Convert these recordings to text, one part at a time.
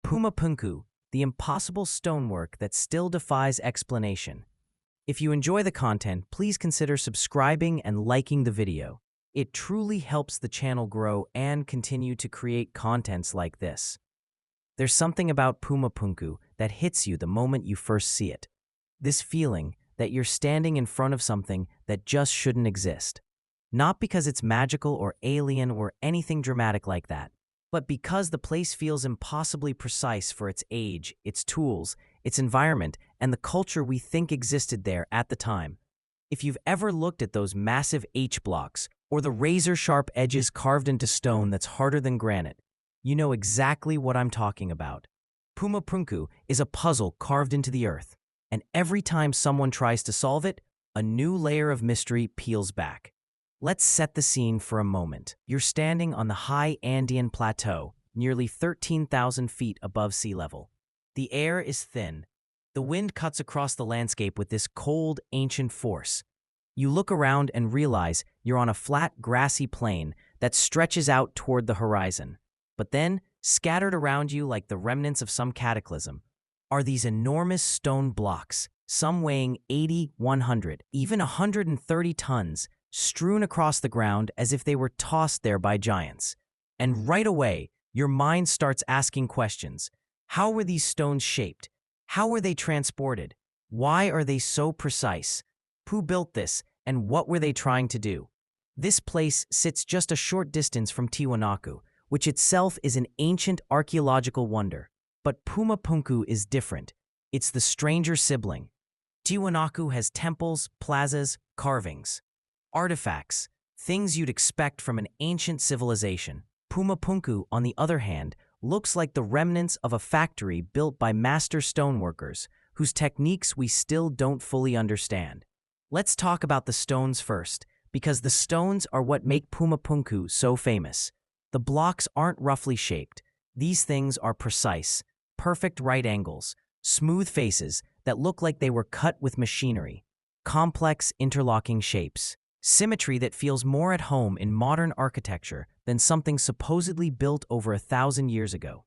Puma Punku, the impossible stonework that still defies explanation. If you enjoy the content, please consider subscribing and liking the video. It truly helps the channel grow and continue to create contents like this. There's something about Puma Punku that hits you the moment you first see it. This feeling that you're standing in front of something that just shouldn't exist. Not because it's magical or alien or anything dramatic like that, but because the place feels impossibly precise for its age, its tools, its environment, and the culture we think existed there at the time. If you've ever looked at those massive H blocks or the razor-sharp edges carved into stone that's harder than granite, you know exactly what I'm talking about. Puma Punku is a puzzle carved into the earth, and every time someone tries to solve it, a new layer of mystery peels back. Let's set the scene for a moment. You're standing on the high Andean plateau, nearly 13,000 feet above sea level. The air is thin. The wind cuts across the landscape with this cold, ancient force. You look around and realize you're on a flat, grassy plain that stretches out toward the horizon. But then, scattered around you like the remnants of some cataclysm, are these enormous stone blocks, some weighing 80, 100, even 130 tons, strewn across the ground as if they were tossed there by giants. And right away, your mind starts asking questions. How were these stones shaped? How were they transported? Why are they so precise? Who built this, and what were they trying to do? This place sits just a short distance from Tiwanaku, which itself is an ancient archaeological wonder. But Puma Punku is different. It's the stranger sibling. Tiwanaku has temples, plazas, carvings, artifacts, things you'd expect from an ancient civilization. Puma Punku, on the other hand, looks like the remnants of a factory built by master stoneworkers, whose techniques we still don't fully understand. Let's talk about the stones first, because the stones are what make Puma Punku so famous. The blocks aren't roughly shaped. These things are precise, perfect right angles, smooth faces that look like they were cut with machinery, complex interlocking shapes. Symmetry that feels more at home in modern architecture than something supposedly built over 1,000 years ago.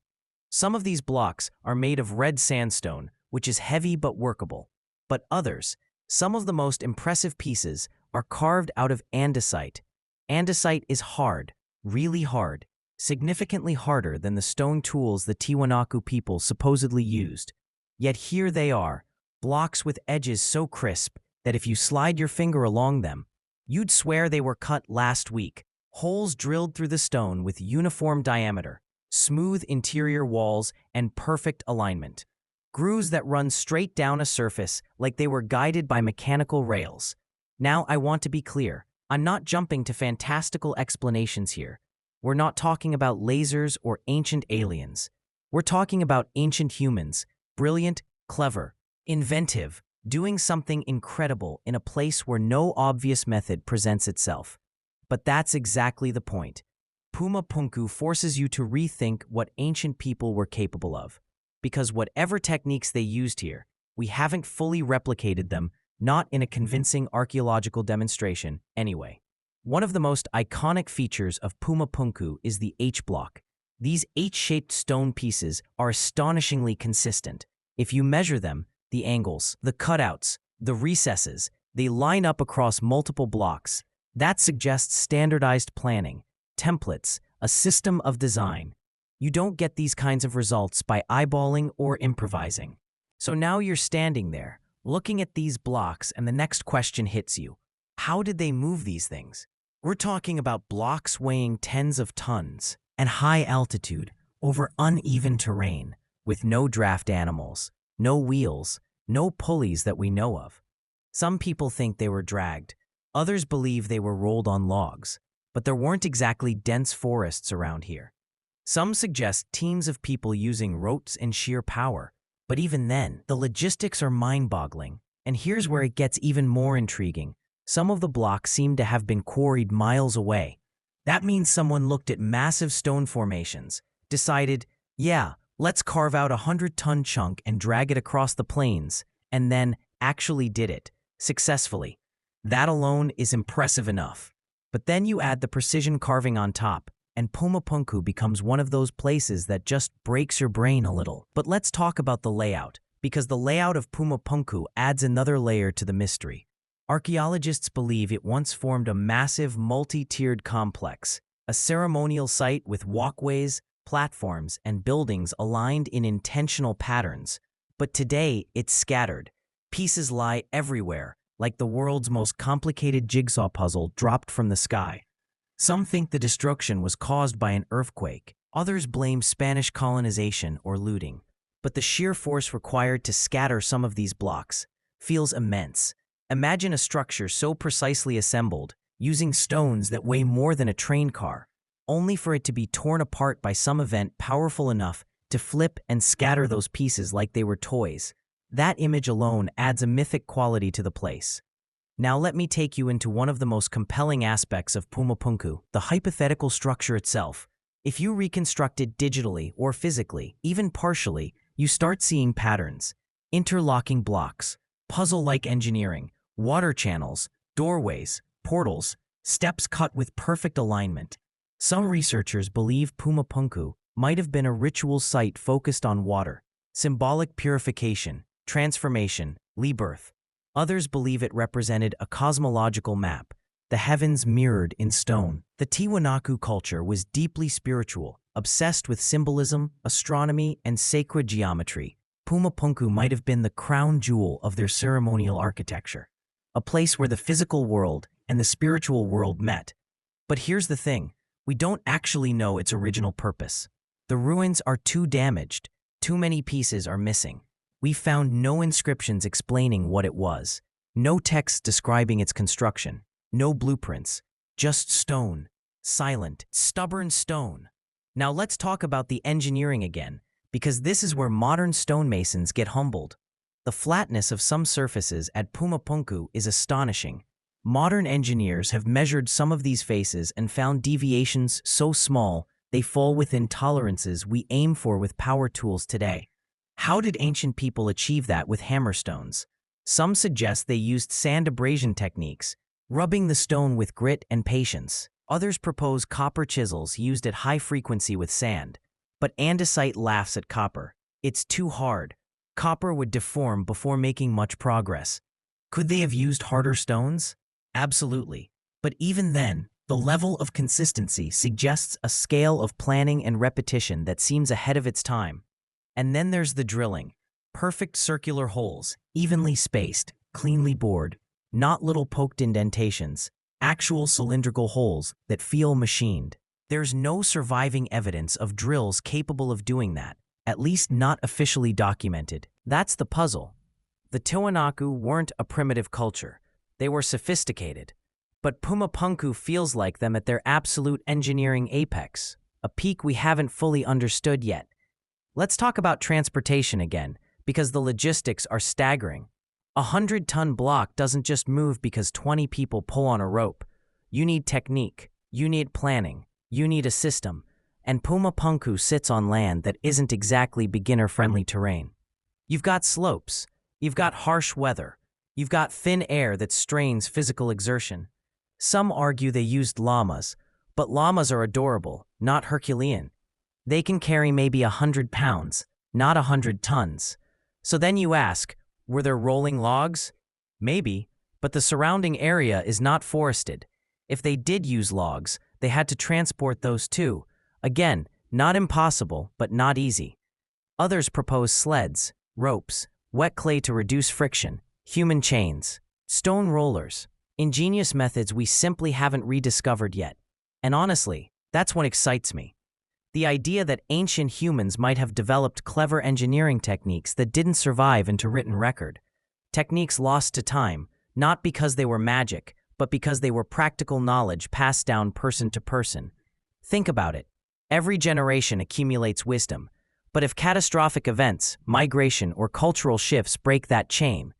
Some of these blocks are made of red sandstone, which is heavy but workable. But others, some of the most impressive pieces, are carved out of andesite. Andesite is hard, really hard, significantly harder than the stone tools the Tiwanaku people supposedly used. Yet here they are, blocks with edges so crisp that if you slide your finger along them, you'd swear they were cut last week. Holes drilled through the stone with uniform diameter, smooth interior walls, and perfect alignment. Grooves that run straight down a surface like they were guided by mechanical rails. Now I want to be clear. I'm not jumping to fantastical explanations here. We're not talking about lasers or ancient aliens. We're talking about ancient humans, brilliant, clever, inventive, doing something incredible in a place where no obvious method presents itself. But that's exactly the point. Puma Punku forces you to rethink what ancient people were capable of. Because whatever techniques they used here, we haven't fully replicated them, not in a convincing archaeological demonstration, anyway. One of the most iconic features of Puma Punku is the H-block. These H-shaped stone pieces are astonishingly consistent. If you measure them, the angles, the cutouts, the recesses, they line up across multiple blocks. That suggests standardized planning, templates, a system of design. You don't get these kinds of results by eyeballing or improvising. So now you're standing there, looking at these blocks, and the next question hits you. How did they move these things? We're talking about blocks weighing tens of tons and high altitude over uneven terrain with no draft animals, no wheels, no pulleys that we know of. Some people think they were dragged. Others believe they were rolled on logs. But there weren't exactly dense forests around here. Some suggest teams of people using ropes and sheer power. But even then, the logistics are mind-boggling. And here's where it gets even more intriguing. Some of the blocks seem to have been quarried miles away. That means someone looked at massive stone formations, decided, yeah, let's carve out a 100-ton chunk and drag it across the plains, and then actually did it, successfully. That alone is impressive enough. But then you add the precision carving on top, and Puma Punku becomes one of those places that just breaks your brain a little. But let's talk about the layout, because the layout of Puma Punku adds another layer to the mystery. Archaeologists believe it once formed a massive multi-tiered complex, a ceremonial site with walkways, platforms, and buildings aligned in intentional patterns. But today, it's scattered. Pieces lie everywhere, like the world's most complicated jigsaw puzzle dropped from the sky. Some think the destruction was caused by an earthquake. Others blame Spanish colonization or looting. But the sheer force required to scatter some of these blocks feels immense. Imagine a structure so precisely assembled, using stones that weigh more than a train car, only for it to be torn apart by some event powerful enough to flip and scatter those pieces like they were toys. That image alone adds a mythic quality to the place. Now let me take you into one of the most compelling aspects of Puma Punku, the hypothetical structure itself. If you reconstruct it digitally or physically, even partially, you start seeing patterns, interlocking blocks, puzzle-like engineering, water channels, doorways, portals, steps cut with perfect alignment. Some researchers believe Puma Punku might have been a ritual site focused on water, symbolic purification, transformation, rebirth. Others believe it represented a cosmological map, the heavens mirrored in stone. The Tiwanaku culture was deeply spiritual, obsessed with symbolism, astronomy, and sacred geometry. Puma Punku might have been the crown jewel of their ceremonial architecture, a place where the physical world and the spiritual world met. But here's the thing, we don't actually know its original purpose. The ruins are too damaged, too many pieces are missing. We found no inscriptions explaining what it was, no texts describing its construction, no blueprints, just stone, silent, stubborn stone. Now let's talk about the engineering again, because this is where modern stonemasons get humbled. The flatness of some surfaces at Puma Punku is astonishing. Modern engineers have measured some of these faces and found deviations so small they fall within tolerances we aim for with power tools today. How did ancient people achieve that with hammerstones? Some suggest they used sand abrasion techniques, rubbing the stone with grit and patience. Others propose copper chisels used at high frequency with sand. But andesite laughs at copper. It's too hard. Copper would deform before making much progress. Could they have used harder stones? Absolutely. But even then, the level of consistency suggests a scale of planning and repetition that seems ahead of its time. And then there's the drilling. Perfect circular holes, evenly spaced, cleanly bored, not little poked indentations, actual cylindrical holes that feel machined. There's no surviving evidence of drills capable of doing that, at least not officially documented. That's the puzzle. The Tiwanaku weren't a primitive culture. They were sophisticated. But Puma Punku feels like them at their absolute engineering apex, a peak we haven't fully understood yet. Let's talk about transportation again, because the logistics are staggering. A 100-ton block doesn't just move because 20 people pull on a rope. You need technique, you need planning, you need a system, and Puma Punku sits on land that isn't exactly beginner-friendly terrain. You've got slopes, you've got harsh weather, you've got thin air that strains physical exertion. Some argue they used llamas, but llamas are adorable, not Herculean. They can carry maybe 100 pounds, not 100 tons. So then you ask, were there rolling logs? Maybe, but the surrounding area is not forested. If they did use logs, they had to transport those too. Again, not impossible, but not easy. Others propose sleds, ropes, wet clay to reduce friction, human chains, stone rollers, ingenious methods we simply haven't rediscovered yet. And honestly, that's what excites me. The idea that ancient humans might have developed clever engineering techniques that didn't survive into written record. Techniques lost to time, not because they were magic, but because they were practical knowledge passed down person to person. Think about it. Every generation accumulates wisdom, but if catastrophic events, migration, or cultural shifts break that chain,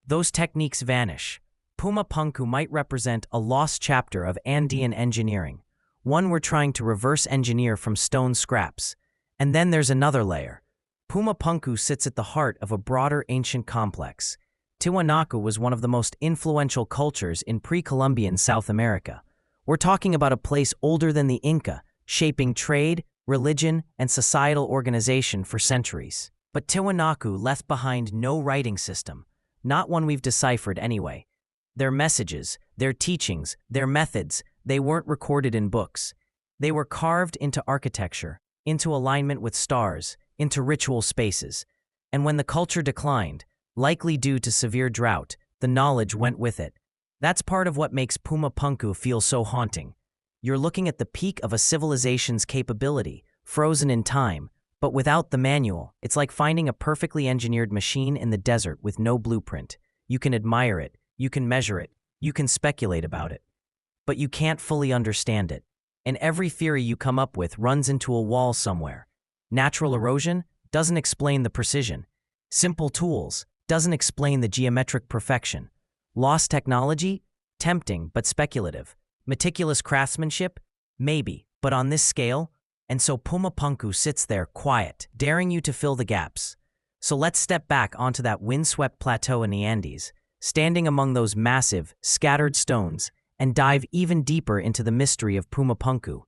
those techniques vanish. Puma Punku might represent a lost chapter of Andean engineering, one we're trying to reverse engineer from stone scraps. And then there's another layer. Puma Punku sits at the heart of a broader ancient complex. Tiwanaku was one of the most influential cultures in pre-Columbian South America. We're talking about a place older than the Inca, shaping trade, religion, and societal organization for centuries. But Tiwanaku left behind no writing system, not one we've deciphered anyway. Their messages, their teachings, their methods, they weren't recorded in books. They were carved into architecture, into alignment with stars, into ritual spaces. And when the culture declined, likely due to severe drought, the knowledge went with it. That's part of what makes Puma Punku feel so haunting. You're looking at the peak of a civilization's capability, frozen in time, but without the manual. It's like finding a perfectly engineered machine in the desert with no blueprint. You can admire it, you can measure it, you can speculate about it, but you can't fully understand it. And every theory you come up with runs into a wall somewhere. Natural erosion doesn't explain the precision. Simple tools doesn't explain the geometric perfection. Lost technology? Tempting but speculative. Meticulous craftsmanship? Maybe, but on this scale? And so Puma Punku sits there quiet, daring you to fill the gaps. So let's step back onto that windswept plateau in the Andes, standing among those massive, scattered stones, and dive even deeper into the mystery of Puma Punku.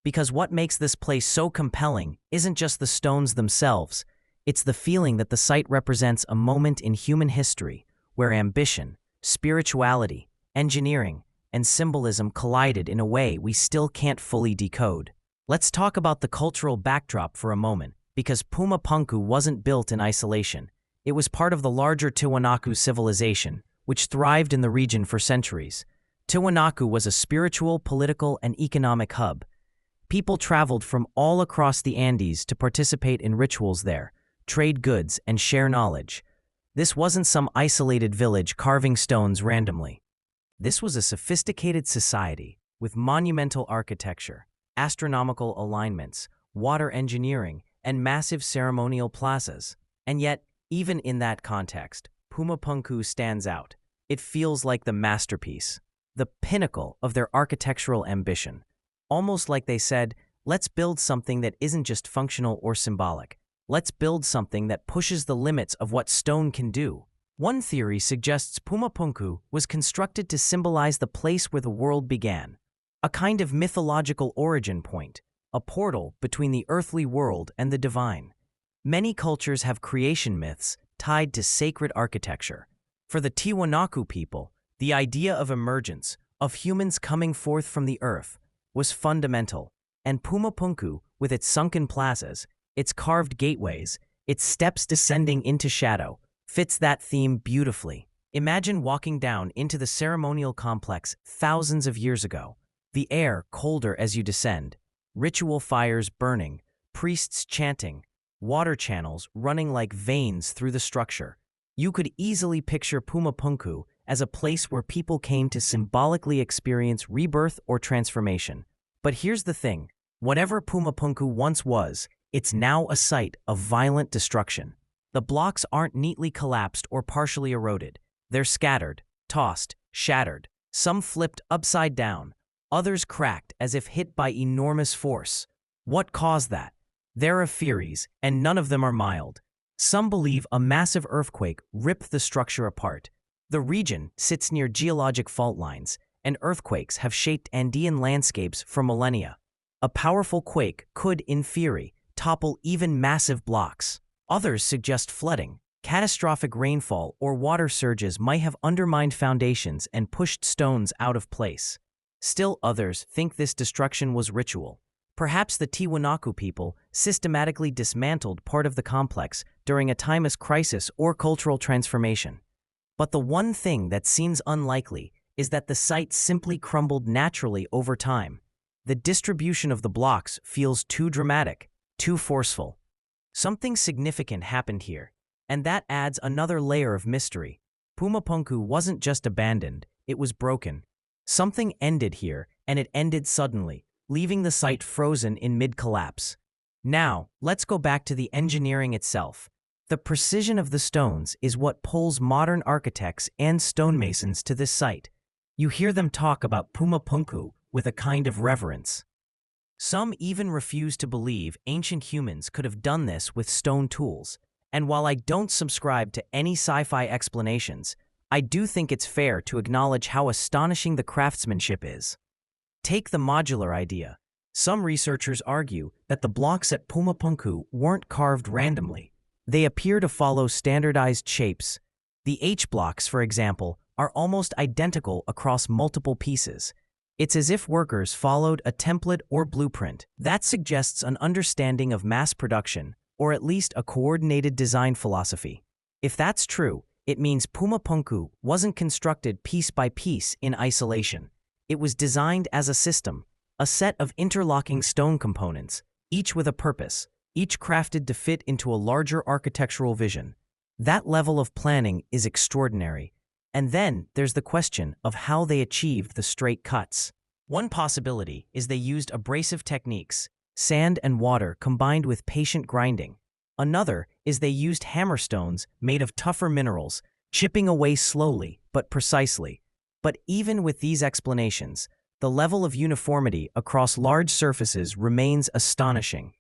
Because what makes this place so compelling isn't just the stones themselves, it's the feeling that the site represents a moment in human history where ambition, spirituality, engineering, and symbolism collided in a way we still can't fully decode. Let's talk about the cultural backdrop for a moment, because Puma Punku wasn't built in isolation. It was part of the larger Tiwanaku civilization, which thrived in the region for centuries. Tiwanaku was a spiritual, political, and economic hub. People traveled from all across the Andes to participate in rituals there, trade goods, and share knowledge. This wasn't some isolated village carving stones randomly. This was a sophisticated society with monumental architecture, astronomical alignments, water engineering, and massive ceremonial plazas. And yet, even in that context, Puma Punku stands out. It feels like the masterpiece, the pinnacle of their architectural ambition. Almost like they said, let's build something that isn't just functional or symbolic. Let's build something that pushes the limits of what stone can do. One theory suggests Puma Punku was constructed to symbolize the place where the world began, a kind of mythological origin point, a portal between the earthly world and the divine. Many cultures have creation myths tied to sacred architecture. For the Tiwanaku people, the idea of emergence, of humans coming forth from the earth, was fundamental, and Puma Punku, with its sunken plazas, its carved gateways, its steps descending into shadow, fits that theme beautifully. Imagine walking down into the ceremonial complex thousands of years ago. The air colder as you descend, ritual fires burning, priests chanting, water channels running like veins through the structure. You could easily picture Puma Punku as a place where people came to symbolically experience rebirth or transformation. But here's the thing, whatever Puma Punku once was, it's now a site of violent destruction. The blocks aren't neatly collapsed or partially eroded. They're scattered, tossed, shattered. Some flipped upside down, others cracked as if hit by enormous force. What caused that? There are theories, and none of them are mild. Some believe a massive earthquake ripped the structure apart. The region sits near geologic fault lines, and earthquakes have shaped Andean landscapes for millennia. A powerful quake could, in theory, topple even massive blocks. Others suggest flooding, catastrophic rainfall, or water surges might have undermined foundations and pushed stones out of place. Still others think this destruction was ritual. Perhaps the Tiwanaku people systematically dismantled part of the complex during a time of crisis or cultural transformation. But the one thing that seems unlikely is that the site simply crumbled naturally over time. The distribution of the blocks feels too dramatic, too forceful. Something significant happened here, and that adds another layer of mystery. Puma Punku wasn't just abandoned, it was broken. Something ended here, and it ended suddenly, leaving the site frozen in mid-collapse. Now, let's go back to the engineering itself. The precision of the stones is what pulls modern architects and stonemasons to this site. You hear them talk about Puma Punku with a kind of reverence. Some even refuse to believe ancient humans could have done this with stone tools. And while I don't subscribe to any sci-fi explanations, I do think it's fair to acknowledge how astonishing the craftsmanship is. Take the modular idea. Some researchers argue that the blocks at Puma Punku weren't carved randomly. They appear to follow standardized shapes. The H blocks, for example, are almost identical across multiple pieces. It's as if workers followed a template or blueprint. That suggests an understanding of mass production, or at least a coordinated design philosophy. If that's true, it means Puma Punku wasn't constructed piece by piece in isolation. It was designed as a system, a set of interlocking stone components, each with a purpose, each crafted to fit into a larger architectural vision. That level of planning is extraordinary. And then there's the question of how they achieved the straight cuts. One possibility is they used abrasive techniques, sand and water combined with patient grinding. Another is they used hammerstones made of tougher minerals, chipping away slowly but precisely. But even with these explanations, the level of uniformity across large surfaces remains astonishing.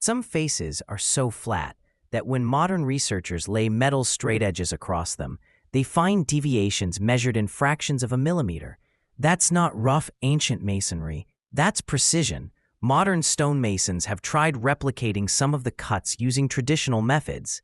Some faces are so flat that when modern researchers lay metal straightedges across them, they find deviations measured in fractions of a millimeter. That's not rough ancient masonry, that's precision. Modern stonemasons have tried replicating some of the cuts using traditional methods.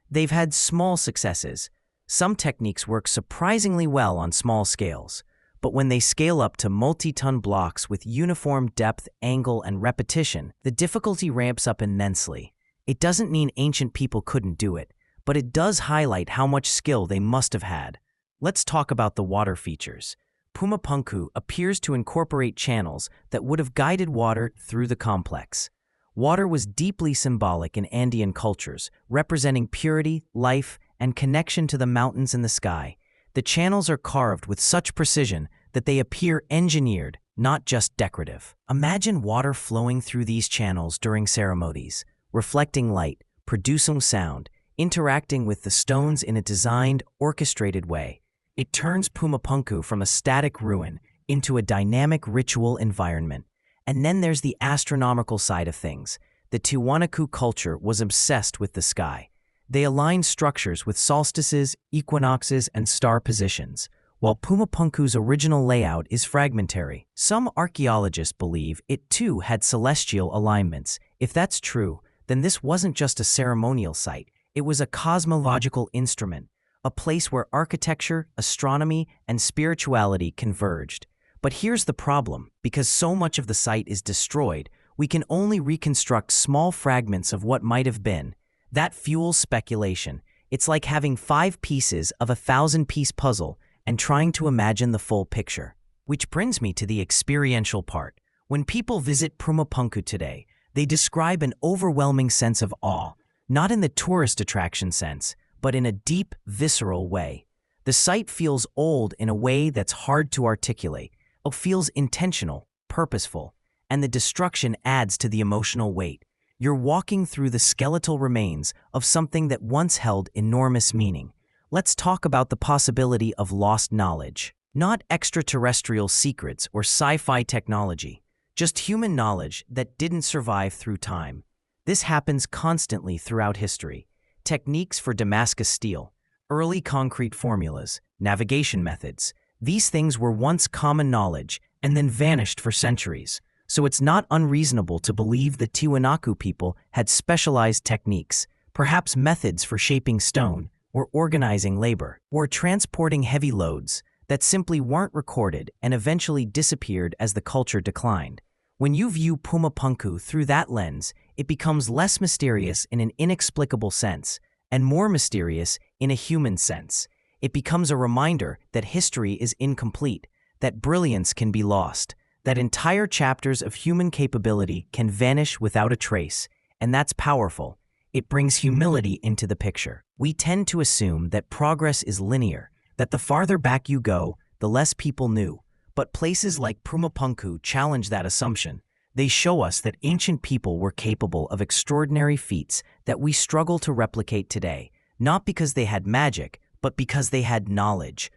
They've had small successes. Some techniques work surprisingly well on small scales, but when they scale up to multi-ton blocks with uniform depth, angle, and repetition, the difficulty ramps up immensely. It doesn't mean ancient people couldn't do it, but it does highlight how much skill they must have had. Let's talk about the water features. Puma Punku appears to incorporate channels that would have guided water through the complex. Water was deeply symbolic in Andean cultures, representing purity, life, and connection to the mountains and the sky. The channels are carved with such precision that they appear engineered, not just decorative. Imagine water flowing through these channels during ceremonies, reflecting light, producing sound, interacting with the stones in a designed, orchestrated way. It turns Puma Punku from a static ruin into a dynamic ritual environment. And then there's the astronomical side of things. The Tiwanaku culture was obsessed with the sky. They aligned structures with solstices, equinoxes, and star positions, while Puma Punku's original layout is fragmentary. Some archaeologists believe it too had celestial alignments. If that's true, then this wasn't just a ceremonial site. It was a cosmological instrument, a place where architecture, astronomy, and spirituality converged. But here's the problem. Because so much of the site is destroyed, we can only reconstruct small fragments of what might have been. That fuels speculation. It's like having 5 pieces of a 1,000-piece puzzle and trying to imagine the full picture. Which brings me to the experiential part. When people visit Puma Punku today, they describe an overwhelming sense of awe, not in the tourist attraction sense, but in a deep, visceral way. The site feels old in a way that's hard to articulate. It feels intentional, purposeful, and the destruction adds to the emotional weight. You're walking through the skeletal remains of something that once held enormous meaning. Let's talk about the possibility of lost knowledge. Not extraterrestrial secrets or sci-fi technology, just human knowledge that didn't survive through time. This happens constantly throughout history. Techniques for Damascus steel, early concrete formulas, navigation methods. These things were once common knowledge and then vanished for centuries. So it's not unreasonable to believe the Tiwanaku people had specialized techniques, perhaps methods for shaping stone, or organizing labor, or transporting heavy loads that simply weren't recorded and eventually disappeared as the culture declined. When you view Puma Punku through that lens, it becomes less mysterious in an inexplicable sense, and more mysterious in a human sense. It becomes a reminder that history is incomplete, that brilliance can be lost, that entire chapters of human capability can vanish without a trace, and that's powerful. It brings humility into the picture. We tend to assume that progress is linear, that the farther back you go, the less people knew. But places like Puma Punku challenge that assumption. They show us that ancient people were capable of extraordinary feats that we struggle to replicate today, not because they had magic, but because they had knowledge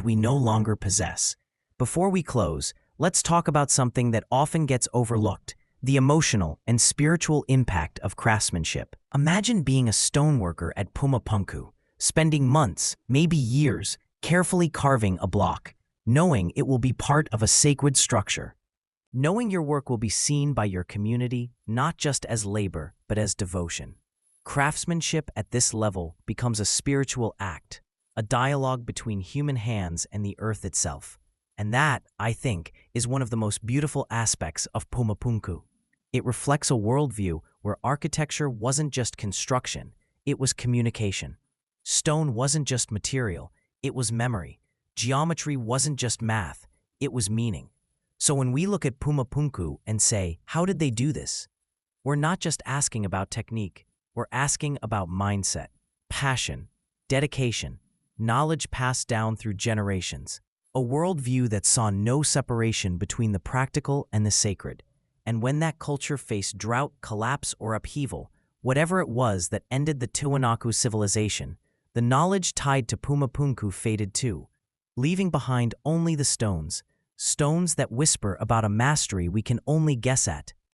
we no longer possess. Before we close, let's talk about something that often gets overlooked: the emotional and spiritual impact of craftsmanship. Imagine being a stoneworker at Puma Punku, spending months, maybe years, carefully carving a block, knowing it will be part of a sacred structure. Knowing your work will be seen by your community not just as labor, but as devotion. Craftsmanship at this level becomes a spiritual act, a dialogue between human hands and the earth itself. And that, I think, is one of the most beautiful aspects of Puma Punku. It reflects a worldview where architecture wasn't just construction, it was communication. Stone wasn't just material, it was memory. Geometry wasn't just math, it was meaning. So when we look at Puma Punku and say, how did they do this? We're not just asking about technique, we're asking about mindset, passion, dedication, knowledge passed down through generations, a worldview that saw no separation between the practical and the sacred. And when that culture faced drought, collapse, or upheaval, whatever it was that ended the Tiwanaku civilization, the knowledge tied to Puma Punku faded too, leaving behind only the stones, stones that whisper about a mastery we can only guess at.